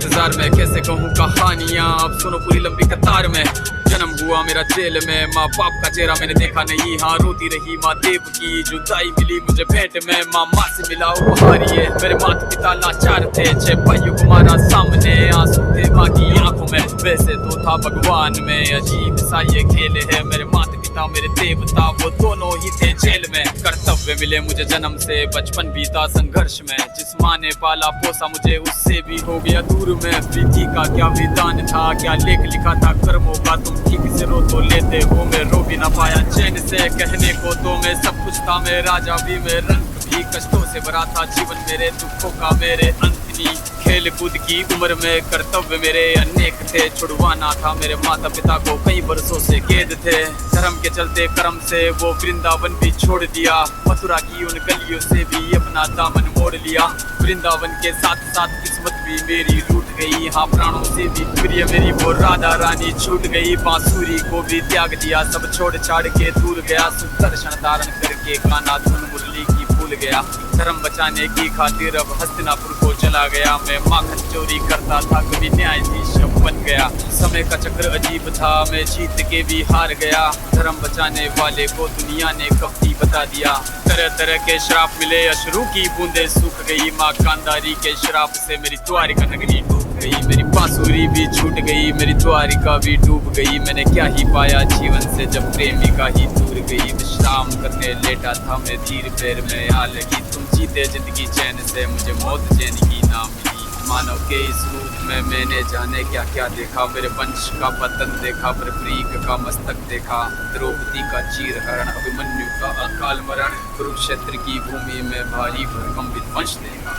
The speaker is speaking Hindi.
इंतजार में, कैसे कहूँ कहानियाँ, अब सुनो पूरी लंबी कतार में। जन्म हुआ मेरा जेल में, माँ बाप का चेहरा मैंने देखा नहीं, हाँ रोती रही माँ देव की। जुदाई मिली मुझे भेंट में, माँ से मिला उपहार ये। मेरे माता पिता लाचार थे, 6 भाइयों को मारा सामने, आंसू थे माँ की आंखों में। वैसे तो था भगवान में, अजीब सा ये खेल है। मेरे माता पिता मेरे देवता, वो दोनों ही थे जेल में। कर्तव्य मिले मुझे जन्म से, बचपन बीता संघर्ष में। जिस माँ ने पाला पोसा मुझे, उससे भी हो गया दूर में। प्रीति का क्या विधान था, क्या लेख लिखा था कर्मों का, तुम ठीक से रो तो लेते हो, मैं रो भी ना पाया चैन से। कहने को तो मैं सब कुछ था, मैं राजा भी, मैं रंग भी। कष्टों से भरा था जीवन मेरे, दुखों का मेरे अंतनी। खेल कूद की उम्र में कर्तव्य मेरे अनेक थे, छुड़वाना था मेरे माता पिता को, कई बरसों से कैद थे। धर्म के चलते कर्म से वो वृंदावन भी छोड़ दिया, मथुरा की उन गलियों से भी अपना दामन मोड़ लिया। वृंदावन के साथ साथ किस्मत भी मेरी रूठ गई, हाँ प्राणों से भी प्रिय मेरी वो राधा रानी छूट गई। बांसुरी को भी त्याग दिया, सब छोड़ छाड़ के दूर गया। सुदर्शन धारण करके कान्हा धुन मुरली की भूल गया। धर्म बचाने की खातिर अब हस्तिनापुर को चला गया। मैं माखन चोरी करता था, कभी न्यायाधीश बन गया। समय का चक्र अजीब था, मैं जीत के भी हार गया। धर्म बचाने वाले को दुनिया ने कफ्ती बता दिया। तरह तरह के श्राप मिले, अश्रु की बूंदे सूख गई। माँ गांधारी के श्राप से मेरी द्वारिका नगरी डूब गई। मेरी बांसुरी भी छूट गई, मेरी द्वारिका भी डूब गई। मैंने क्या ही पाया जीवन से, जब प्रेमिका ही दूर गई। विश्राम करने लेटा था मैं, धीर पैर में आ लगी। तुम जीते जिंदगी चैन से, मुझे मौत चैन की ना मिली। मानव के इस रूप में मैंने जाने क्या क्या देखा। मेरे वंश का पतन देखा, प्रतीक का मस्तक देखा। द्रौपदी का चीर हरण, अभिमन्यु का अकाल मरण। कुरुक्षेत्र की भूमि में भारी भरकम विध्वंस देखा।